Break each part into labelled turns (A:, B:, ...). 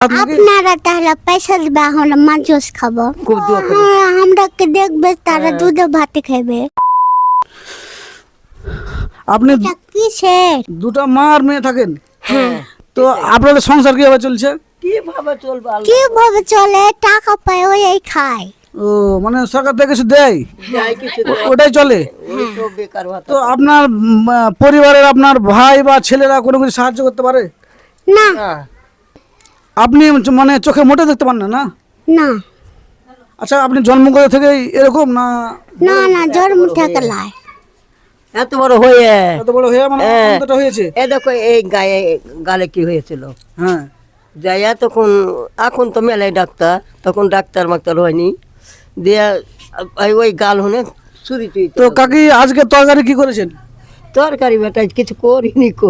A: আপনারা তাহলে পয়সা দিবে, আমরা মাছ খাবো।
B: খুব দোয়া করি।
A: আমরাকে দেখবে, তারা দুধে ভাতে খাবে।
C: আপনি
A: কিসের
C: দুটো মা আর মেয়ে থাকেন,
A: হ্যাঁ,
C: তো আপনাদের সংসার কিভাবে চলছে?
B: কিভাবে চলবে আল্লাহ
A: কিভাবে চলে? টাকা পায়, ওই এই খায়।
C: ও মানে সরকার থেকে কিছু দেয়,
B: যাই কিছু
C: ওটাই চলে।
B: ওই সব বেকার ভাতা।
C: তো আপনার পরিবারের আপনার ভাই বা ছেলেরা কোনো কিছু সাহায্য করতে পারে?
A: না
B: না,
C: আপনি মানে চোখে মোটে দেখতে পান না না?
A: না
C: আচ্ছা, আপনি জন্মগত থেকেই এরকম না?
A: না না, জন্ম থেকে লাই।
B: এত বড় হয়ে
C: এত বড় হয়ে মানে
B: হ্যাঁ।
C: অন্তত হয়েছে?
B: এ দেখো এই গালে কি হয়েছিল,
C: হ্যাঁ।
B: যাইয়া তখন এখন তো মেলায় ডাক্তার, তখন ডাক্তার মাক্তার হয়নি, দিয়া ওই গাল হনে চুরি চুরি।
C: তো কাকি আজকে তরকারি কি করেছেন?
B: তরকারি বেটা কিছু করিনি কো।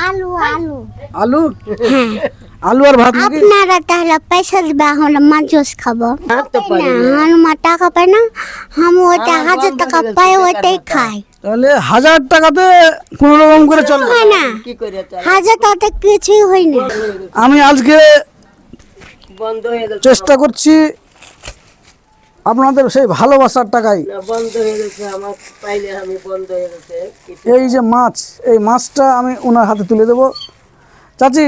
A: আলু আলু
C: আলু?
A: হ্যাঁ,
C: আলু আর ভাত নাকি?
A: আপনারা তাহলে পয়সা দিবে, আমরা মাছ খাবো।
B: আর তো পারি না।
A: আমার টাকা পায় না, আমি ওইটা 1000 টাকা পাই, ওইটাই খাই।
C: তাহলে 1000 টাকাতে কোনো রকম করে চলে?
A: হয় না,
B: কি করে চালাই?
A: 1000 টাকাতে কিছুই হয় না।
C: আমি আজকে
B: বন্ধ হয়ে গেছে,
C: চেষ্টা করছি আপনাদের সেই ভালোবাসার টাকায়।
B: না বন্ধ হয়ে গেছে আমার, পাইলে আমি বন্ধ হয়ে গেছে কিছু।
C: এই যে মাছ, এই মাছটা আমি ওনার হাতে তুলে দেব। চাচি,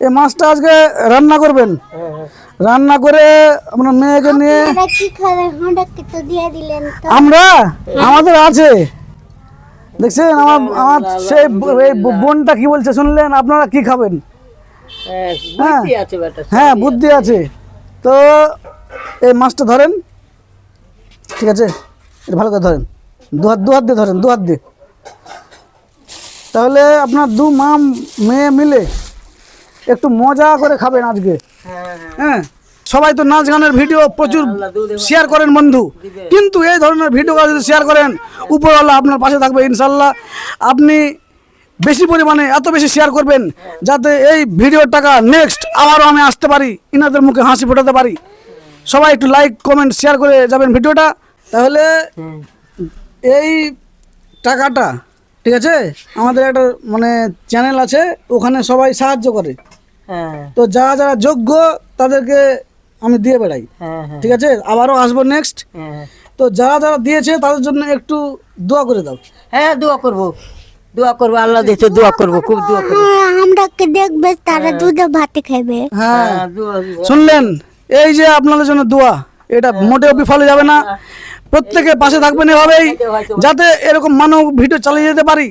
C: এই মাছটা আজকে রান্না করবেন।
B: হ্যাঁ, হ্যাঁ।
C: রান্না করে আপনার মেয়েকে নিয়ে
A: আপনারা কি খাবেন? আমাদেরকে তো দিয়ে দিলেন তো।
C: আমরা, আমাদের আছে দেখছেন, আমার আমার সেই এই বোনটা কি বলছে শুনলেন? আপনারা কি খাবেন?
B: হ্যাঁ, বুদ্ধি আছে বেটা।
C: হ্যাঁ, বুদ্ধি আছে। তো এই মাছটা ধরেন, ঠিক আছে? এটা ভালো করে ধরেন, দু হাত দিয়ে ধরেন, দু হাত দিয়ে। তাহলে আপনার মা মেয়ে মিলে একটু মজা করে খাবেন আজকে।
B: হ্যাঁ, হ্যাঁ।
C: হ্যাঁ, সবাই তো নাচ গানের ভিডিও প্রচুর শেয়ার করেন বন্ধু, কিন্তু এই ধরনের ভিডিও যদি শেয়ার করেন, উপরওয়ালা আপনার পাশে থাকবে ইনশাল্লাহ। আপনি বেশি পরিমাণে এত বেশি শেয়ার করবেন যাতে এই ভিডিওর টাকা নেক্সট আবারও আমি আসতে পারি, ইনাদের মুখে হাসি ফোটাতে পারি। সবাই একটু লাইক কমেন্ট শেয়ার করে যাবেন ভিডিওটা। তাহলে এই টাকাটা, ঠিক আছে, আমাদের একটা মানে চ্যানেল আছে, ওখানে সবাই সাহায্য করে।
B: হ্যাঁ,
C: তো যারা যারা যোগ্য তাদেরকে আমি দিয়ে বেড়াই,
B: হ্যাঁ, হ্যাঁ,
C: ঠিক আছে? আবারও আসবো নেক্সট।
B: হ্যাঁ।
C: তো যারা যারা দিয়েছে তাদের জন্য একটু দোয়া করে দাও।
B: হ্যাঁ, দোয়া করবো, দোয়া করবো, আল্লাহ দিয়েছে, দোয়া করবো, খুব দোয়া করবো।
A: আমরাকে দেখবে, তারা দুধে ভাতে খাবে।
C: হ্যাঁ,
B: হ্যাঁ, দোয়া দিব।
C: শুনলেন? এই যে আপনাদের জন্য দোয়া, এটা মোটেও বিফলে যাবে না। প্রত্যেকের পাশে থাকবেন এভাবেই, যাতে এরকম মানব ভিডিও চালিয়ে যেতে পারি।